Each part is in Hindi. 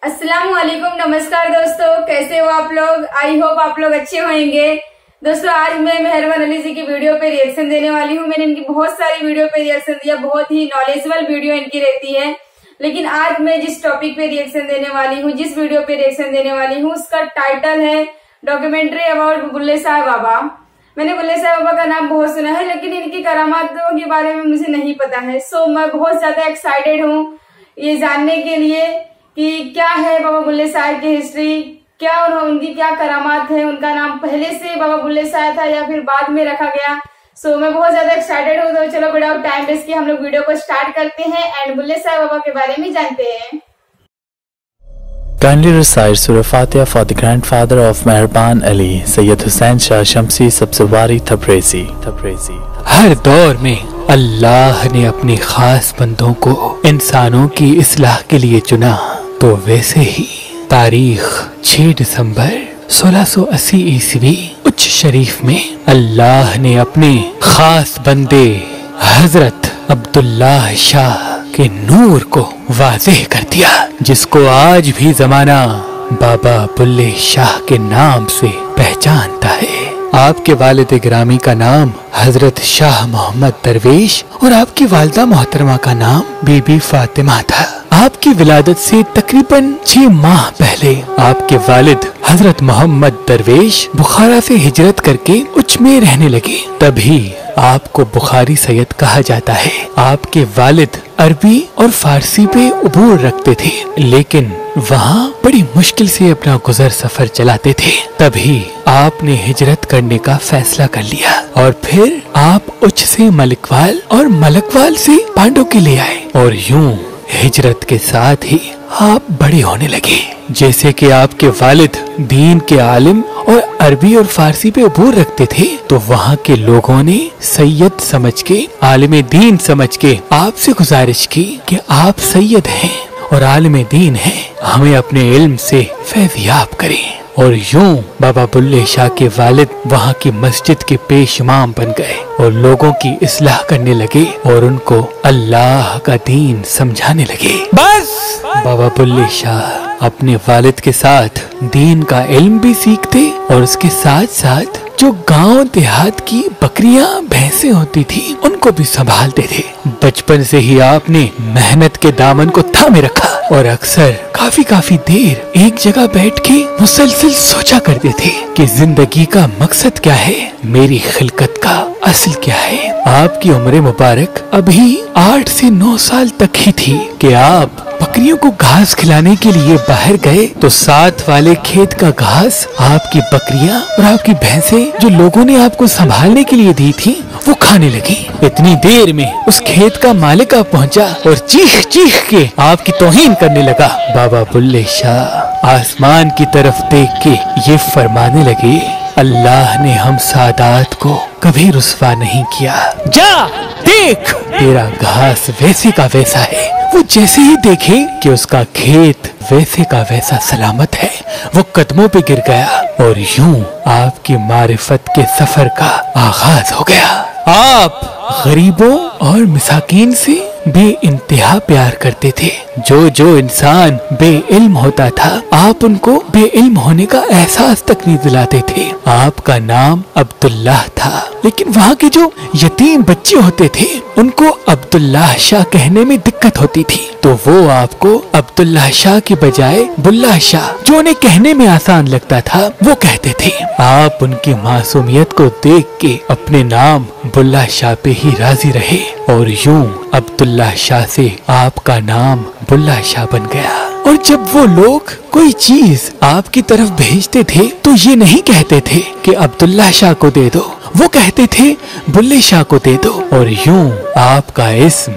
अस्सलाम वालेकुम, नमस्कार दोस्तों, कैसे हो आप लोग। आई होप आप लोग अच्छे होंगे। दोस्तों आज मैं मेहरबान अली जी की वीडियो पे रिएक्शन देने वाली हूँ। मैंने इनकी बहुत सारी वीडियो पे रिएक्शन दिया, बहुत ही नॉलेजेबल वीडियो इनकी रहती है। लेकिन आज मैं जिस टॉपिक पे रिएक्शन देने वाली हूँ, जिस वीडियो पे रिएक्शन देने वाली हूँ, उसका टाइटल है डॉक्यूमेंट्री अबाउट बुल्ले शाह बाबा। मैंने बुल्ले शाह बाबा का नाम बहुत सुना है, लेकिन इनकी करामातों के बारे में मुझे नहीं पता है। सो मैं बहुत ज्यादा एक्साइटेड हूँ ये जानने के लिए कि क्या है बाबा बुल्ले शाह की हिस्ट्री, क्या और उनकी क्या करामात है। उनका नाम पहले से बाबा बुल्ले शाह था या फिर बाद में रखा गया। सो मैं बहुत ज्यादा एक्साइटेड हूँ। तो चलो बिना टाइम वेस्ट किए हम लोग वीडियो को स्टार्ट करते हैं एंड बुल्ले शाह बाबा के बारे में जानते हैं। Kindly recite Surah Fatiha for the grandfather of Meherban Ali, Sayyid Hussain Shah Shamsi Sabzawari Tabrizi। हर दौर में अल्लाह ने अपने खास बंदों को इंसानों की इस्लाह के लिए चुना, तो वैसे ही तारीख 6 दिसंबर 1680 ईस्वी उच्च शरीफ में अल्लाह ने अपने खास बंदे हजरत अब्दुल्लाह शाह के नूर को वाज़ेह कर दिया, जिसको आज भी जमाना बाबा बुल्ले शाह के नाम से पहचानता है। आपके वालिद गिरामी का नाम हजरत शाह मोहम्मद दरवेश और आपकी वालिदा मोहतरमा का नाम बीबी फातिमा था। आपकी विलादत से तकरीबन 6 माह पहले आपके वालिद हजरत मोहम्मद दरवेश बुखारा से हिजरत करके उच्च में रहने लगे, तभी आपको बुखारी सैयद कहा जाता है। आपके वालिद अरबी और फारसी पे उबूर रखते थे, लेकिन वहाँ बड़ी मुश्किल से अपना गुजर सफर चलाते थे। तभी आपने हिजरत करने का फैसला कर लिया और फिर आप उच्च से मलिकवाल और मलकवाल से पांडु के लिए आए, और यूं हिजरत के साथ ही आप बड़े होने लगे। जैसे कि आपके वालिद दीन के आलिम और अरबी और फारसी पे उबूर रखते थे, तो वहाँ के लोगों ने सैयद समझ के, आलिम दीन समझ के आपसे गुजारिश की कि आप सैयद हैं और आलिम दीन हैं, हमें अपने इल्म से फैज़याब करें। और यूं बाबा बुल्ले शाह के वालिद वहाँ की मस्जिद के पेश इमाम बन गए और लोगों की इस्लाह करने लगे और उनको अल्लाह का दीन समझाने लगे। बस बाबा बुल्ले शाह अपने वालिद के साथ दीन का इल्म भी सीखते और उसके साथ साथ जो गांव देहात की बकरियां भैंसें होती थी उनको भी संभालते थे। बचपन से ही आपने मेहनत के दामन को थामे रखा और अक्सर काफी देर एक जगह बैठ के मुसलसल सोचा करते थे कि जिंदगी का मकसद क्या है, मेरी खिलकत का असल क्या है। आपकी उम्र मुबारक अभी 8 से 9 साल तक ही थी कि आप बकरियों को घास खिलाने के लिए बाहर गए, तो साथ वाले खेत का घास आपकी बकरियां और आपकी भैंसें जो लोगों ने आपको संभालने के लिए दी थी वो खाने लगी। इतनी देर में उस खेत का मालिक आ पहुंचा और चीख के आपकी तौहीन करने लगा। बाबा बुल्ले शाह आसमान की तरफ देख के ये फरमाने लगे, अल्लाह ने हम सादात को कभी रुस्वा नहीं किया। जा देख, तेरा घास वैसे का वैसा है। वो जैसे ही देखे कि उसका खेत वैसे का वैसा सलामत है, वो कदमों पे गिर गया और यूं आपकी मारिफत के सफर का आगाज हो गया। आप गरीबों और मिसाकीन से बेइंतहा प्यार करते थे। जो इंसान बेइल्म होता था, आप उनको बेइल्म होने का एहसास तक नहीं दिलाते थे। आपका नाम अब्दुल्लाह था, लेकिन वहाँ के जो यतीम बच्चे होते थे उनको अब्दुल्लाह शाह कहने में दिक्कत होती थी, तो वो आपको अब्दुल्लाह शाह के बजाय बुल्ला शाह, जो उन्हें कहने में आसान लगता था, वो कहते थे। आप उनकी मासूमियत को देख के अपने नाम बुल्ला शाह पे ही राजी रहे और यूं अब्दुल्लाह शाह से आपका नाम बुल्ला शाह बन गया। और जब वो लोग कोई चीज आपकी तरफ भेजते थे तो ये नहीं कहते थे कि अब्दुल्लाह शाह को दे दो, वो कहते थे बुल्ले शाह को दे दो, और यूं आपका इस्म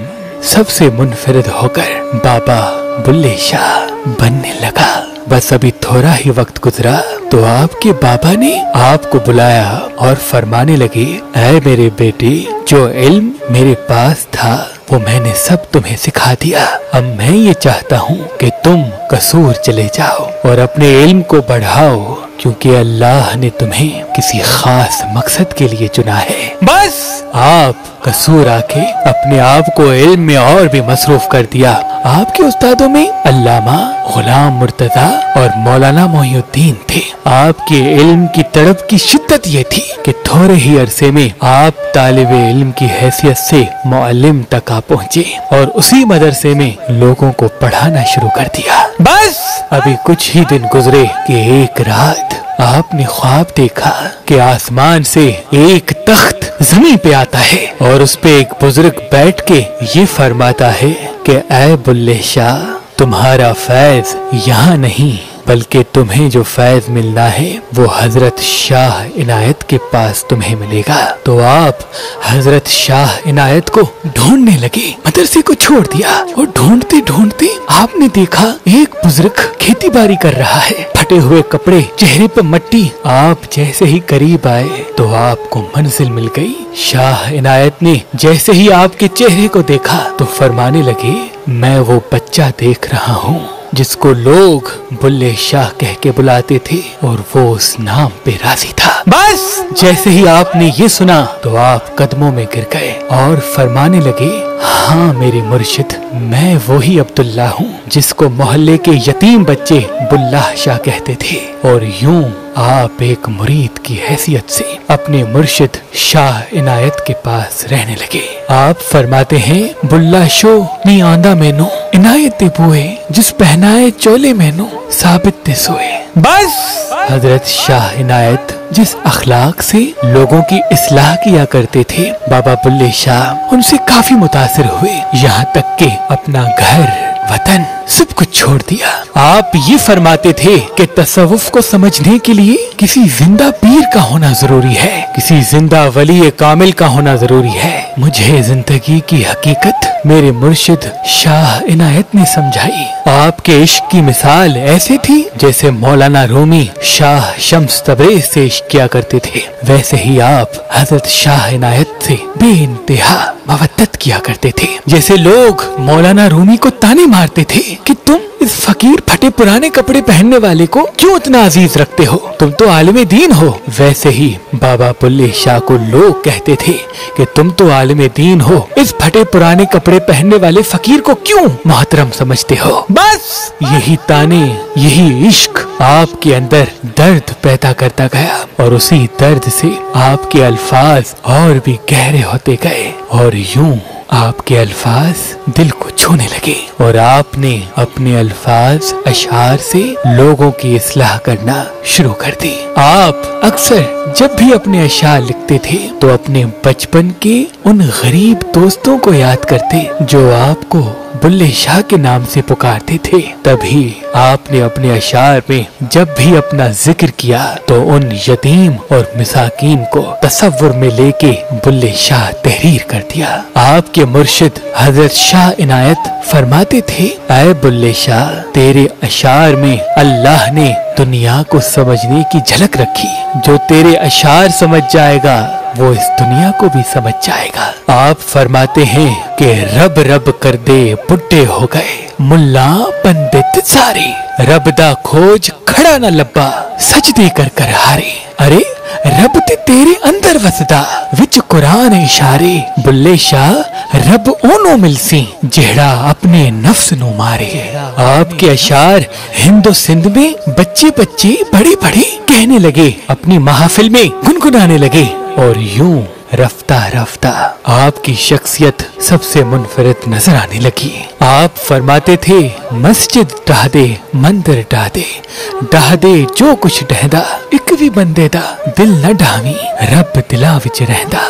सबसे मुनफरिद होकर बाबा बुल्ले शाह बनने लगा। बस अभी थोड़ा ही वक्त गुजरा तो आपके बाबा ने आपको बुलाया और फरमाने लगे, ऐ मेरे बेटे, जो इल्म मेरे पास था वो मैंने सब तुम्हें सिखा दिया। अब मैं ये चाहता हूँ कि तुम कसूर चले जाओ और अपने इल्म को बढ़ाओ, क्योंकि अल्लाह ने तुम्हें किसी खास मकसद के लिए चुना है। बस आप कसूर आके अपने आप को इल्म में और भी मसरूफ कर दिया। आपके उस्तादों में अल्लामा गुलाम मुर्तजा और मौलाना मोहिउद्दीन थे। आपके इल्म की तड़प की शिद्दत ये थी कि थोड़े ही अरसे में आप तालिबे इल्म की हैसियत से मुअल्लिम तक आ पहुँचे और उसी मदरसे में लोगों को पढ़ाना शुरू कर दिया। बस अभी कुछ ही दिन गुजरे कि एक रात आपने ख्वाब देखा कि आसमान से एक तख्त जमीन पे आता है और उस पे एक बुजुर्ग बैठ के ये फरमाता है कि ऐ बुल्ले शाह, तुम्हारा फैज यहाँ नहीं बल्कि तुम्हें जो फैज मिलना है वो हजरत शाह इनायत के पास तुम्हें मिलेगा। तो आप हजरत शाह इनायत को ढूंढने लगे। मदरसे को छोड़ दिया और ढूंढते ढूंढते आपने देखा एक बुजुर्ग खेती बाड़ी कर रहा है, फटे हुए कपड़े, चेहरे पर मट्टी। आप जैसे ही करीब आए तो आपको मंजिल मिल गई। शाह इनायत ने जैसे ही आपके चेहरे को देखा तो फरमाने लगे, मैं वो बच्चा देख रहा हूँ जिसको लोग बुल्ले शाह कह के बुलाते थे और वो उस नाम पे राजी था। बस जैसे ही आपने ये सुना तो आप कदमों में गिर गए और फरमाने लगे, हाँ मेरे मुर्शिद, मैं वही अब्दुल्ला हूँ जिसको मोहल्ले के यतीम बच्चे बुल्ला शाह कहते थे। और यूं आप एक मुरीद की हैसियत से अपने मुर्शिद शाह इनायत के पास रहने लगे। आप फरमाते हैं, बुल्ला शो नी आंदा मैनू इनायत दे बुए, जिस पहनाए चोले मैनू साबित दे सोए। बस हजरत शाह इनायत जिस अखलाक से लोगों की इस्लाह किया करते थे, बाबा बुल्ले शाह उनसे काफी मुतासिर हुए, यहाँ तक के अपना घर वतन सब कुछ छोड़ दिया। आप ये फरमाते थे कि तसव्वुफ को समझने के लिए किसी जिंदा पीर का होना जरूरी है, किसी जिंदा वली कामिल का होना जरूरी है। मुझे जिंदगी की हकीकत मेरे मुर्शिद शाह इनायत ने समझाई। आपके इश्क की मिसाल ऐसे थी जैसे मौलाना रूमी शाह शम्स तबरेज से इश्क किया करते थे, वैसे ही आप हजरत शाह इनायत से बेइंतहा मवद्दत किया करते थे। जैसे लोग मौलाना रूमी को ताने मारते थे कि तुम इस फकीर फटे पुराने कपड़े पहनने वाले को क्यों इतना अजीज रखते हो, तुम तो आलिमे दीन हो, वैसे ही बाबा बुल्ले शाह को लोग कहते थे कि तुम तो आलिमे दीन हो, इस फटे पुराने कपड़े पहनने वाले फकीर को क्यों मोहतरम समझते हो। बस यही ताने, यही इश्क आपके अंदर दर्द पैदा करता गया और उसी दर्द से आपके अल्फाज और भी गहरे होते गए और यूं आपके अल्फाज दिल को छूने लगे और आपने अपने अल्फाज अशार से लोगों की इस्लाह करना शुरू कर दी। आप अक्सर जब भी अपने अशार लिखते थे तो अपने बचपन के उन गरीब दोस्तों को याद करते जो आपको बुल्ले शाह के नाम से पुकारते थे। तभी आपने अपने अशार में जब भी अपना जिक्र किया तो उन यतीम और मिसाकीन को तसव्वुर में लेके बुल्ले शाह तहरीर कर दिया। आपके मुर्शिद हजरत शाह इनायत फरमाते थे, ऐ बुल्ले शाह, तेरे अशार में अल्लाह ने दुनिया को समझने की झलक रखी। जो तेरे अशार समझ जाएगा वो इस दुनिया को भी समझ जाएगा। आप फरमाते हैं कि रब रब कर दे बुड्ढे हो गए, मुल्ला पंडित सारे, रब दा खोज खड़ा न लब्बा, सजदे कर कर हारे। अरे रब ते तेरे अंदर वसदा, विच कुरान इशारे, बुल्ले शाह रब ओनो मिलसी जेड़ा अपने नफ्स नु मारे। आपके अशार हिंदो सिंध में बच्चे बच्चे बड़े बड़े कहने लगे, अपनी महफिल में गुनगुनाने लगे और यूं रफ्ता रफ्ता आपकी शख्सियत सबसे मुनफरिद नजर आने लगी। आप फरमाते थे, मस्जिद ढा दे मंदिर ढा दे जो कुछ डहदा, एक भी बंदे दा दिल न ढावी, रब दिला विच रहदा।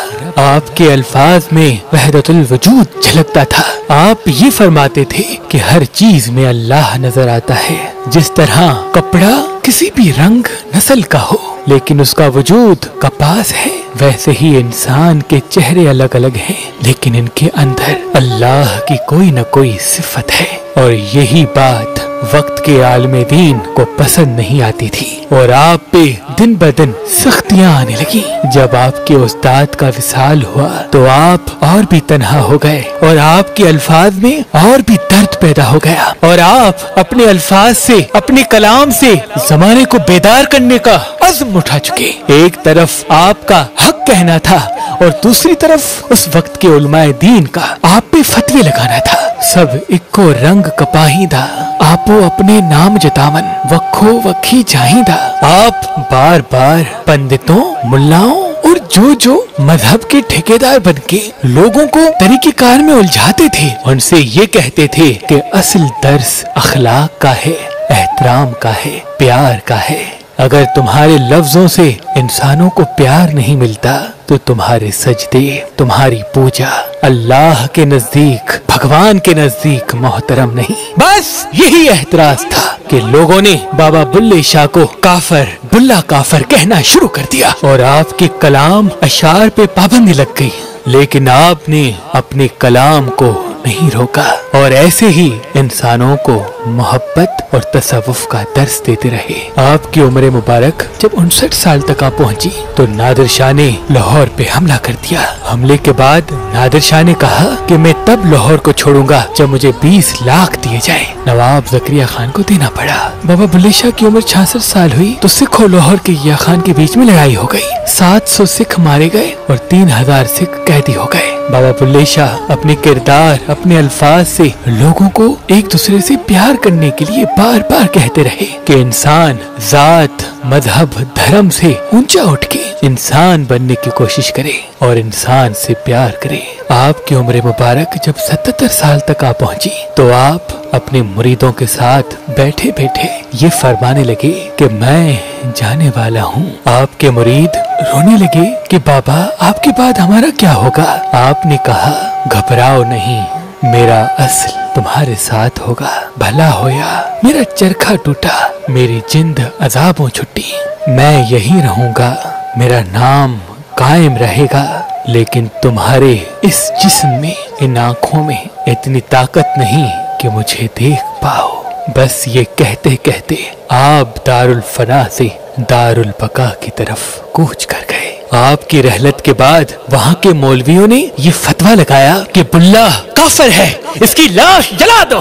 आपके अल्फाज में वहदतुल वजूद झलकता था। आप ये फरमाते थे कि हर चीज में अल्लाह नजर आता है। जिस तरह कपड़ा किसी भी रंग नस्ल का हो लेकिन उसका वजूद कपास है, वैसे ही इंसान के चेहरे अलग अलग हैं लेकिन इनके अंदर अल्लाह की कोई न कोई सिफत है। और यही बात वक्त के आलमे दीन को पसंद नहीं आती थी और आप पे दिन ब दिन सख्तियां आने लगी। जब आपके उस्ताद का विसाल हुआ तो आप और भी तन्हा हो गए और आपके अल्फाज में और भी दर्द पैदा हो गया और आप अपने अल्फाज से, अपने कलाम से जमाने को बेदार करने का अज़्म उठा चुके। एक तरफ आपका हक कहना था और दूसरी तरफ उस वक्त के उलमाए दीन का आप पे फतवे लगाना था। सब इक्को रंग कपाहीदा, आपो अपने नाम जतावन, वखो वखी जाहीदा। आप बार बार पंडितों, मुल्लाओं और जो मजहब के ठेकेदार बनके लोगों को तरीकेकार में उलझाते थे, उनसे ये कहते थे कि असल दर्स अखलाक का है, एहतराम का है, प्यार का है। अगर तुम्हारे लफ्जों से इंसानों को प्यार नहीं मिलता तो तुम्हारे सजदे, तुम्हारी पूजा अल्लाह के नजदीक, भगवान के नजदीक मोहतरम नहीं। बस यही एहतराज था कि लोगों ने बाबा बुल्ले शाह को काफर, बुल्ला काफर कहना शुरू कर दिया और आपके कलाम अशार पे पाबंदी लग गई। लेकिन आपने अपने कलाम को नहीं रोका और ऐसे ही इंसानों को मोहब्बत और तसव्वुफ का दर्स देते रहे। आपकी उम्र मुबारक जब 59 साल तक आ पहुंची तो नादिर शाह ने लाहौर पे हमला कर दिया। हमले के बाद नादिर शाह ने कहा कि मैं तब लाहौर को छोड़ूंगा जब मुझे 20 लाख दिए जाए। नवाब जकरिया खान को देना पड़ा। बाबा बुल्ले शाह की उम्र 66 साल हुई तो सिख और लाहौर के या खान के बीच में लड़ाई हो गई। 700 सिख मारे गए और 3000 सिख कैदी हो गए। बाबा बुल्ले शाह अपने किरदार, अपने अल्फाज से लोगों को एक दूसरे से प्यार करने के लिए बार बार कहते रहे कि इंसान जात, मजहब, धर्म से ऊंचा उठ के इंसान बनने की कोशिश करे और इंसान से प्यार करे। आपकी उम्र मुबारक जब 77 साल तक आ पहुंची तो आप अपने मुरीदों के साथ बैठे बैठे ये फरमाने लगे कि मैं जाने वाला हूँ। आपके मुरीद रोने लगे कि बाबा आपके बाद हमारा क्या होगा। आपने कहा घबराओ नहीं, मेरा असल तुम्हारे साथ होगा। भला होया मेरा चरखा टूटा, मेरी जिंद अजाबों छुट्टी। मैं यही रहूंगा, मेरा नाम कायम रहेगा, लेकिन तुम्हारे इस जिस्म में, इन आँखों में इतनी ताकत नहीं कि मुझे देख पाओ। बस ये कहते कहते आप दारुल फना से दारुल बका की तरफ कूच कर गए। आपकी रहलत के बाद वहाँ के मौलवियों ने ये फतवा लगाया कि बुल्ला काफिर है, इसकी लाश जला दो।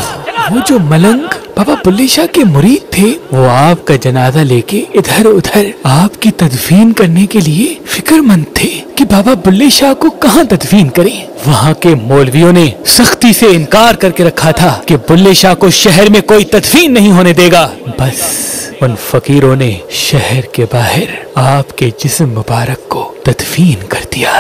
वो जो मलंग बाबा बुल्ले शाह के मुरीद थे वो आपका जनाजा लेके इधर उधर आपकी तदफीन करने के लिए फिक्रमंद थे कि बाबा बुल्ले शाह को कहाँ तदफीन करें। वहाँ के मौलवियों ने सख्ती से इनकार करके रखा था कि बुल्ले शाह को शहर में कोई तदफीन नहीं होने देगा। बस उन फकीरों ने शहर के बाहर आपके जिस्म मुबारक को तदफीन कर दिया।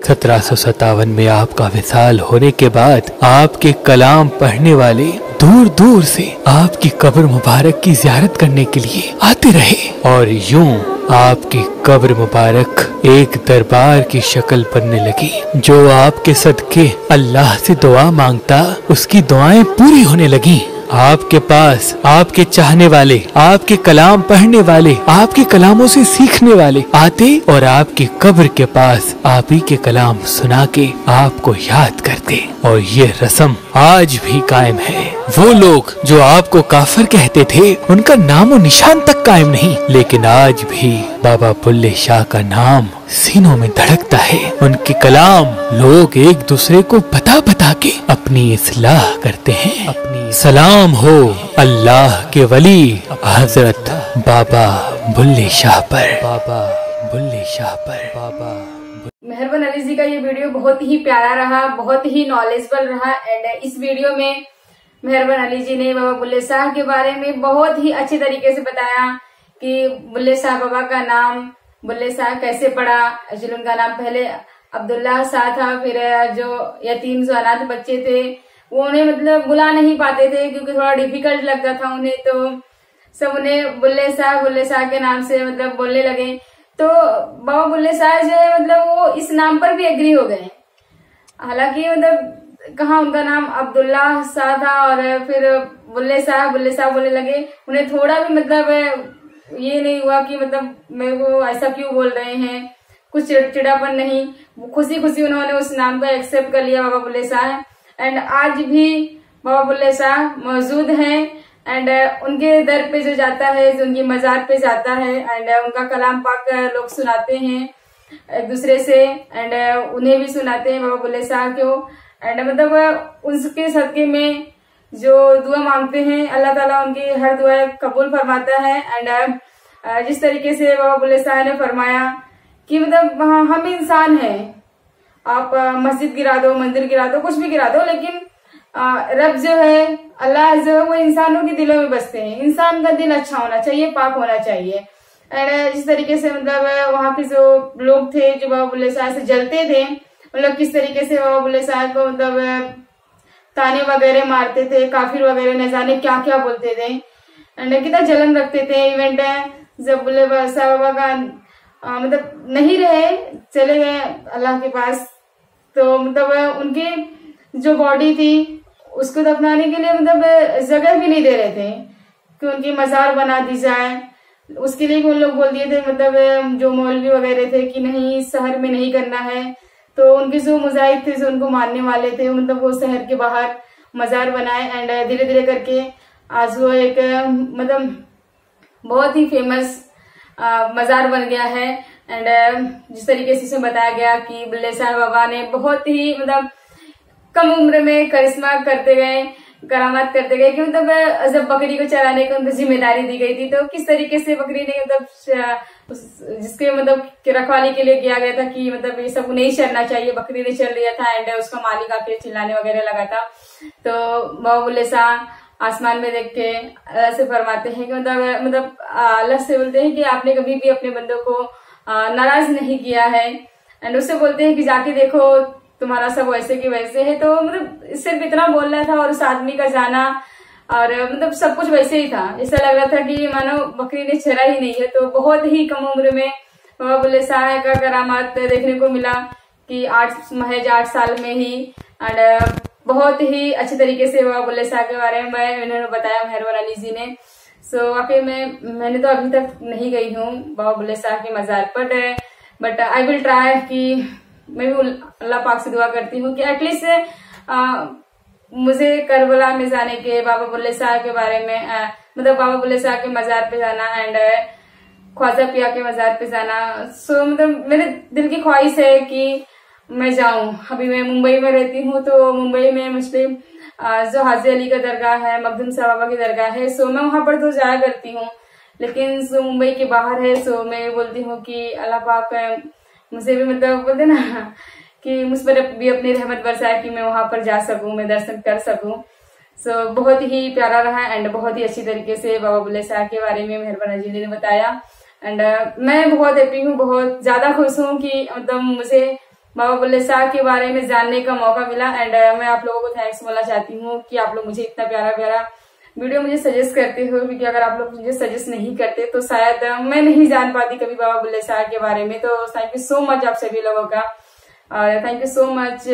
1757 में आपका विसाल होने के बाद आपके कलाम पढ़ने वाले दूर दूर से आपकी कब्र मुबारक की ज़ियारत करने के लिए आते रहे और यूं आपकी कब्र मुबारक एक दरबार की शक्ल बनने लगी। जो आपके सदके अल्लाह से दुआ मांगता उसकी दुआएं पूरी होने लगी। आपके पास आपके चाहने वाले, आपके कलाम पढ़ने वाले, आपके कलामों से सीखने वाले आते और आपकी कब्र के पास आप ही के कलाम सुना के आपको याद करते और ये रस्म आज भी कायम है। वो लोग जो आपको काफिर कहते थे उनका नामो निशान तक कायम नहीं, लेकिन आज भी बाबा बुल्ले शाह का नाम सीनों में धड़कता है। उनके कलाम लोग एक दूसरे को बता बता के अपनी इस्लाह करते हैं। सलाम हो अल्लाह के वली हजरत बाबा बुल्ले शाह पर, बाबा बुल्ले शाह पर, बाबा। मेहरबान अली जी का ये वीडियो बहुत ही प्यारा रहा, बहुत ही नॉलेजेबल रहा। एंड इस वीडियो में मेहरबान अली जी ने बाबा बुल्ले शाह के बारे में बहुत ही अच्छे तरीके से बताया कि बुल्ले शाह बाबा का नाम बुल्ले शाह कैसे पड़ा। एक्चुअली उनका नाम पहले अब्दुल्ला शाह था, फिर जो यतीम जो अनाथ बच्चे थे वो उन्हें मतलब बुला नहीं पाते थे क्योंकि थोड़ा डिफिकल्ट लगता था उन्हें, तो सब उन्हें बुल्ले शाह के नाम से मतलब बोलने लगे। तो बाबा बुल्ले शाह जो है मतलब वो इस नाम पर भी एग्री हो गए। हालांकि मतलब कहाँ उनका नाम अब्दुल्ला शाह था और फिर बुल्ले शाह बोलने लगे। उन्हें थोड़ा भी मतलब ये नहीं हुआ कि मतलब मेरे को ऐसा क्यों बोल रहे हैं, कुछ चिड़चिड़ापन नहीं, खुशी खुशी उन्होंने उस नाम का एक्सेप्ट कर लिया बाबा बुल्ले शाह। एंड आज भी बाबा बुल्ले शाह मौजूद हैं एंड उनके दर पे जो जाता है, जो उनकी मजार पे जाता है एंड उनका कलाम पाक लोग सुनाते हैं एक दूसरे से एंड उन्हें भी सुनाते हैं बाबा बुल्ले शाह को। एंड मतलब उसके सदके में जो दुआ मांगते हैं अल्लाह ताला उनकी हर दुआ कबूल फरमाता है। एंड जिस तरीके से बाबा बुल्ले शाह ने फरमाया कि मतलब हम इंसान हैं, आप मस्जिद गिरा दो, मंदिर गिरा दो, कुछ भी गिरा दो, लेकिन रब जो है, अल्लाह जो है, वो इंसानों के दिलों में बसते हैं। इंसान का दिल अच्छा होना चाहिए, पाक होना चाहिए। एंड जिस तरीके से मतलब वहां के जो लोग थे जो बाबा बुल्ले शाह से जलते थे, मतलब किस तरीके से बाबा बुल्ले शाह को मतलब ताने वगैरह मारते थे, काफिर वगैरह न जाने क्या क्या बोलते थे, एंड कितना जलन रखते थे। इवेंट जब बुल्ले शाह बाबा का मतलब नहीं रहे, चले गए अल्लाह के पास, तो मतलब उनकी जो बॉडी थी उसको दफनाने के लिए मतलब जगह भी नहीं दे रहे थे कि उनकी मजार बना दी जाए। उसके लिए भी उन लोग बोल दिए थे, मतलब जो मौलवी वगैरह थे कि नहीं, शहर में नहीं करना है। तो उनके जो मुजाहिद थे, जो उनको मारने वाले थे, मतलब वो शहर के बाहर मजार बनाए। एंड धीरे धीरे करके आज वो एक मतलब बहुत ही फेमस मजार बन गया है। एंड जिस तरीके से इसमें बताया गया कि बुल्ले शाह बाबा ने बहुत ही मतलब कम उम्र में करिश्मा करते गए, करामात करते गए, कि मतलब जब बकरी को चराने की उनको जिम्मेदारी दी गई थी, तो किस तरीके से बकरी ने मतलब जिसके मतलब रखवाली के लिए किया गया था कि मतलब ये सब नहीं चलना चाहिए, बकरी ने चल लिया था। एंड उसका मालिक आके चिल्लाने वगैरह लगा था। तो बाबा बुल्ले शाह आसमान में देख के अल्लाह से फरमाते हैं कि मतलब अल्लाह से बोलते हैं कि आपने कभी भी अपने बंदों को नाराज नहीं किया है। एंड उससे बोलते हैं कि जाके देखो तुम्हारा सब वैसे की वैसे है। तो मतलब सिर्फ इतना बोलना था और उस आदमी का जाना, और मतलब सब कुछ वैसे ही था। ऐसा लग रहा था कि मानो बकरी ने चरा ही नहीं है। तो बहुत ही कम उम्र में बाबा बुल्ले शाह का करामात देखने को मिला कि महज 8 साल में ही। एंड बहुत ही अच्छे तरीके से बाबा बुल्ले शाह के बारे में इन्होंने बताया मेहरबान अली जी ने। सो वाकई में मैंने तो अभी तक नहीं गई हूँ बाबा बुल्ले शाह के मजार पर, बट आई विल ट्राई कि मैं भी अल्लाह पाक से दुआ करती हूँ कि एटलीस्ट मुझे करबला में जाने के, बाबा बुल्ले शाह के बारे में मतलब बाबा बुल्ले शाह के मजार पे जाना, एंड ख्वाजा पिया के मजार पे जाना। सो मतलब मेरे दिल की ख्वाहिश है कि मैं जाऊं। अभी मैं मुंबई में रहती हूँ, तो मुंबई में मुस्लिम जो हाजी अली का दरगाह है, मखदूम साहब बाबा की दरगाह है, सो मैं वहां पर तो जाया करती हूँ। लेकिन जो मुंबई के बाहर है, सो मैं बोलती हूँ कि अल्लाह पाक मुझे भी मतलब बोलते ना कि मुझ पर भी अपनी रहमत बरसाए कि मैं वहां पर जा सकूं, मैं दर्शन कर सकूं। सो बहुत ही प्यारा रहा। एंड बहुत ही अच्छी तरीके से बाबा बुल्ले शाह के बारे में मेहरबान जी ने बताया। एंड मैं बहुत हैप्पी हूँ, बहुत ज्यादा खुश हूँ कि मतलब मुझे बाबा बुल्ले शाह के बारे में जानने का मौका मिला। एंड मैं आप लोगों को थैंक्स बोलना चाहती हूँ कि आप लोग मुझे इतना प्यारा प्यारा वीडियो मुझे सजेस्ट करते हो, क्योंकि अगर आप लोग मुझे सजेस्ट नहीं करते तो शायद मैं नहीं जान पाती कभी बाबा बुल्ले शाह के बारे में। तो थैंक यू सो मच आप सभी लोगों का, और थैंक यू सो मच।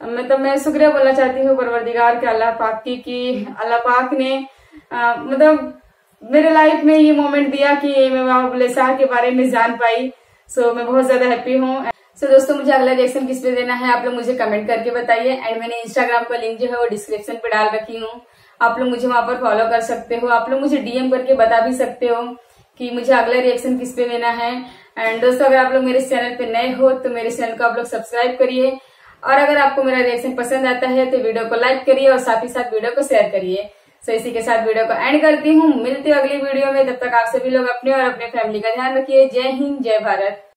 मतलब मैं शुक्रिया बोलना चाहती हूँ परवरदिगार के, अल्लाह पाक की, कि अल्लाह पाक ने मतलब मेरे लाइफ में ये मोमेंट दिया कि मैं बाबा बुल्ले शाह के बारे में जान पाई। सो मैं बहुत ज्यादा हैप्पी हूँ। सो दोस्तों, मुझे अगला रिएक्शन किस पे देना है आप लोग मुझे कमेंट करके बताइए। एंड मैंने इंस्टाग्राम का लिंक जो है वो डिस्क्रिप्शन पे डाल रखी हूँ, आप लोग मुझे वहां पर फॉलो कर सकते हो। आप लोग मुझे डीएम करके बता भी सकते हो कि मुझे अगला रिएक्शन किस पे देना है। एंड दोस्तों, अगर आप लोग मेरे चैनल पे नए हो तो मेरे चैनल को आप लोग सब्सक्राइब करिए, और अगर आपको मेरा रिएक्शन पसंद आता है तो वीडियो को लाइक करिए और साथ ही साथ वीडियो को शेयर करिए। सो इसी के साथ वीडियो को एंड करती हूँ, मिलती हूँ अगली वीडियो में। तब तक आप सभी लोग अपने और अपने फैमिली का ध्यान रखिए। जय हिंद, जय भारत।